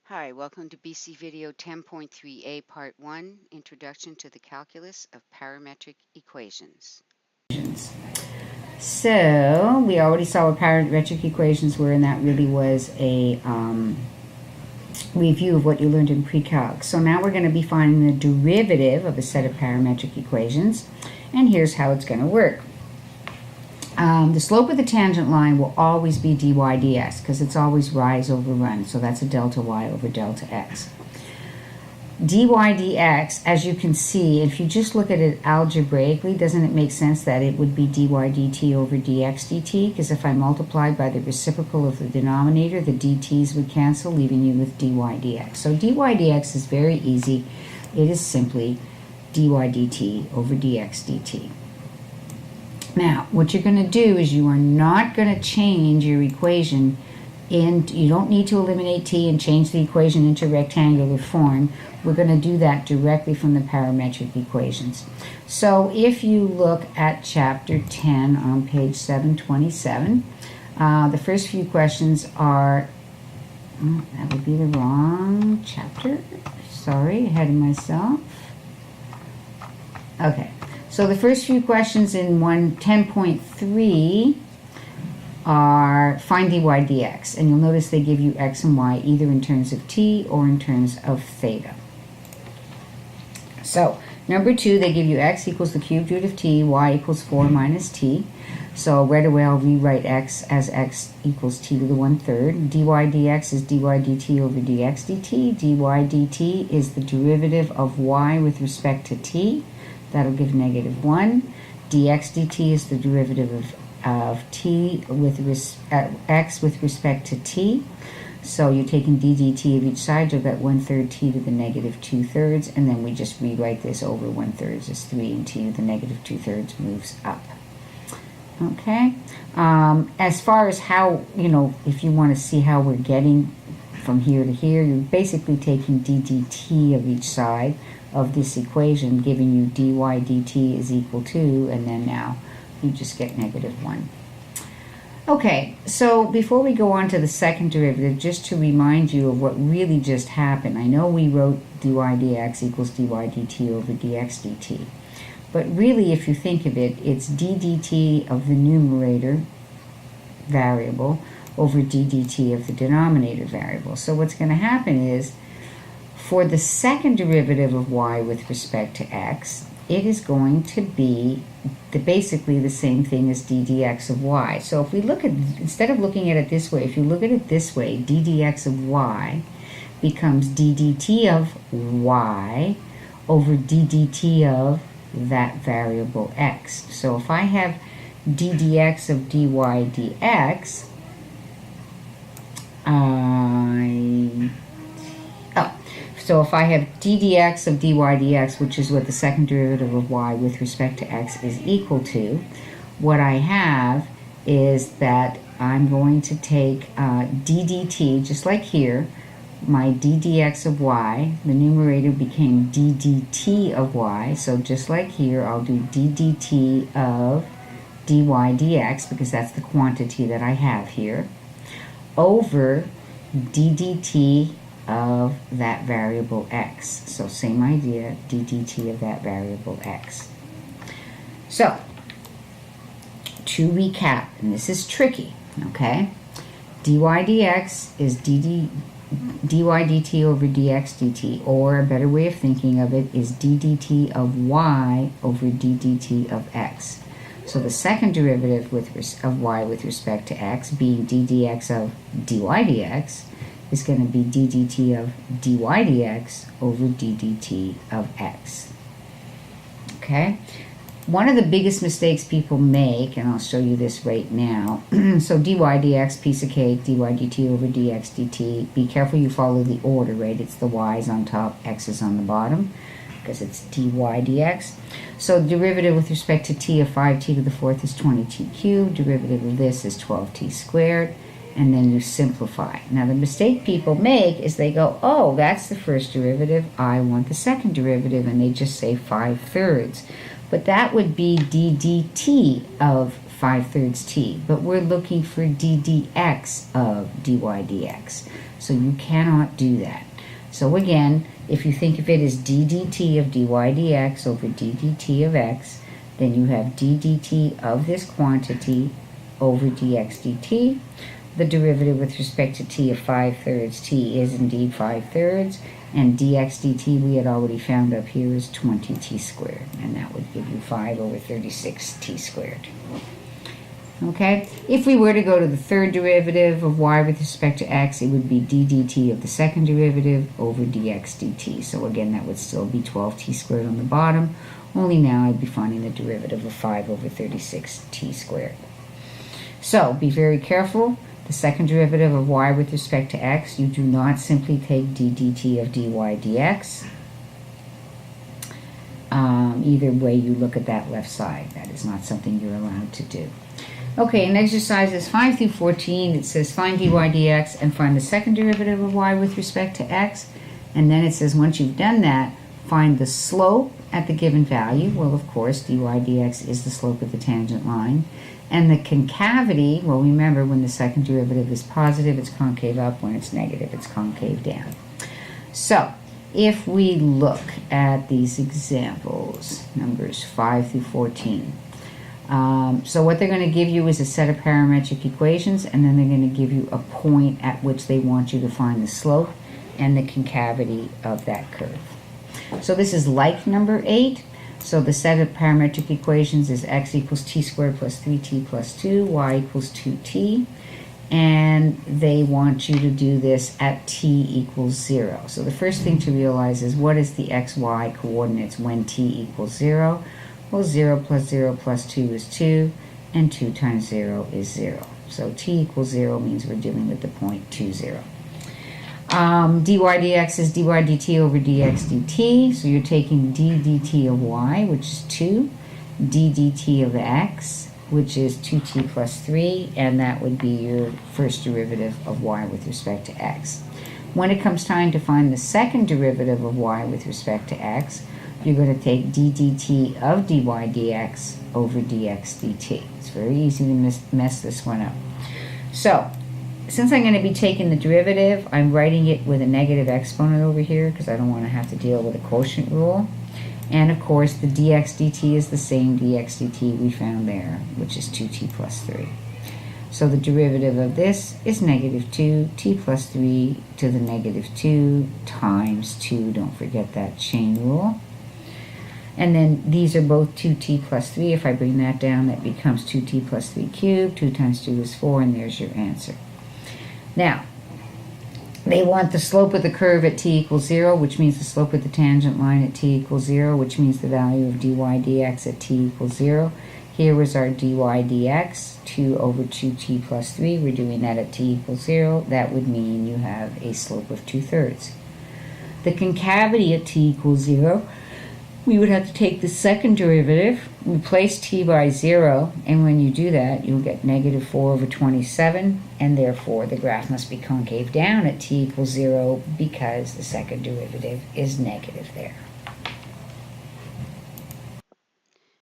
Hi, welcome to BC Video 10.3a Part 1, Introduction to the Calculus of Parametric Equations. So we already saw what parametric equations were, and that really was a review of what you learned in pre-calc. So now we're going to be finding the derivative of a set of parametric equations, and here's how it's going to work. The slope of the tangent line will always be dy dx because it's always rise over run, so that's a delta y over delta x. Dy dx, as you can see, if you just look at it algebraically, doesn't it make sense that it would be dy dt over dx dt? Because if I multiplied by the reciprocal of the denominator, the dt's would cancel, leaving you with dy dx. So dy dx is very easy. It is simply dy dt over dx dt. Now, what you're going to do is you are not going to change your equation. You don't need to eliminate t and change the equation into rectangular form. We're going to do that directly from the parametric equations. So if you look at chapter 10 on page 727, the first few questions are, that would be the wrong chapter. Sorry, ahead of myself. Okay, so the first few questions in 10.3 are find dy dx, and you'll notice they give you x and y either in terms of t or in terms of theta. So number 2, they give you x equals the cubed root of t, y equals 4 minus t. So right away I'll rewrite x as x equals t to the 1/3. dy dx is dy dt over dx dt. dy dt is the derivative of y with respect to t. That'll give -1. dx dt is the derivative of t with x with respect to t. So you're taking d dt of each side, you'll get 1/3 t to the -2/3, and then we just rewrite this over 1/3 as 3, and t to the -2/3 moves up. Okay? As far as how, if you want to see how we're getting from here to here, you're basically taking d dt of each side of this equation, giving you dy dt is equal to, and then now you just get -1. Okay, so before we go on to the second derivative, just to remind you of what really just happened, I know we wrote dy dx equals dy dt over dx dt, but really if you think of it, it's d dt of the numerator variable over d dt of the denominator variable. So what's going to happen is, for the second derivative of y with respect to x, it is going to be basically the same thing as d dx of y. So if we look at, instead of looking at it this way, if you look at it this way, d dx of y becomes d dt of y over d dt of that variable x. So if I have d dx of dy dx, So if I have d dx of dy dx, which is what the second derivative of y with respect to x is equal to, what I have is that I'm going to take d dt, just like here, my d dx of y, the numerator became d dt of y, so just like here, I'll do d dt of dy dx, because that's the quantity that I have here, over d dt of that variable x. So same idea, d dt of that variable x. So, to recap, and this is tricky, okay? dy dx is dy dt over dx dt, or a better way of thinking of it is d dt of y over d dt of x. So the second derivative of y with respect to x, being d dx of dy dx, is going to be d dt of dy dx over d dt of x. Okay? One of the biggest mistakes people make, and I'll show you this right now, so dy dx, piece of cake, dy dt over dx dt, be careful you follow the order, right? It's the y's on top, x's on the bottom, because it's dy dx. So derivative with respect to t of 5t to the 4th is 20t cubed, derivative of this is 12t squared, and then you simplify. Now the mistake people make is they go, oh, that's the first derivative, I want the second derivative, and they just say 5/3. But that would be d dt of 5/3 t, but we're looking for d dx of dy dx. So you cannot do that. So again, if you think of it as d dt of dy dx over d dt of x, then you have d dt of this quantity over dx dt. The derivative with respect to t of 5/3 t is indeed 5/3, and dx dt we had already found up here is 20t squared, and that would give you 5 over 36t squared. Okay, if we were to go to the third derivative of y with respect to x, it would be d dt of the second derivative over dx dt. So again, that would still be 12t squared on the bottom, only now I'd be finding the derivative of 5 over 36t squared. So be very careful. The second derivative of y with respect to x, you do not simply take d dt of dy dx. Either way you look at that left side, that is not something you're allowed to do. Okay, in exercises 5 through 14, it says find dy dx and find the second derivative of y with respect to x. And then it says once you've done that, find the slope at the given value. Well, of course, dy dx is the slope of the tangent line. And the concavity, well, remember, when the second derivative is positive, it's concave up. When it's negative, it's concave down. So if we look at these examples, numbers 5 through 14, so what they're going to give you is a set of parametric equations, and then they're going to give you a point at which they want you to find the slope and the concavity of that curve. So this is like number 8. So the set of parametric equations is x equals t squared plus 3t plus 2, y equals 2t. And they want you to do this at t equals 0. So the first thing to realize is what is the xy coordinates when t equals 0? Well, 0 plus 0 plus 2 is 2, and 2 times 0 is 0. So t equals 0 means we're dealing with the point 2, 0. dy dx is dy dt over dx dt. So you're taking d dt of y, which is 2, d dt of x, which is 2t plus 3, and that would be your first derivative of y with respect to x. When it comes time to find the second derivative of y with respect to x, you're going to take d dt of dy dx over dx dt. It's very easy to mess this one up. So since I'm going to be taking the derivative, I'm writing it with a negative exponent over here because I don't want to have to deal with a quotient rule. And of course, the dx dt is the same dx dt we found there, which is 2t plus 3. So the derivative of this is negative 2t plus 3 to the negative 2 times 2. Don't forget that chain rule. And then these are both 2t plus 3. If I bring that down, that becomes 2t plus 3 cubed. 2 times 2 is 4, and there's your answer. Now, they want the slope of the curve at t equals 0, which means the slope of the tangent line at t equals 0, which means the value of dy dx at t equals 0. Here was our dy dx, 2 over 2t plus 3. We're doing that at t equals 0. That would mean you have a slope of 2/3. The concavity at t equals 0, we would have to take the second derivative, replace t by 0, and when you do that, you'll get negative 4 over 27, and therefore the graph must be concave down at t equals 0 because the second derivative is negative there.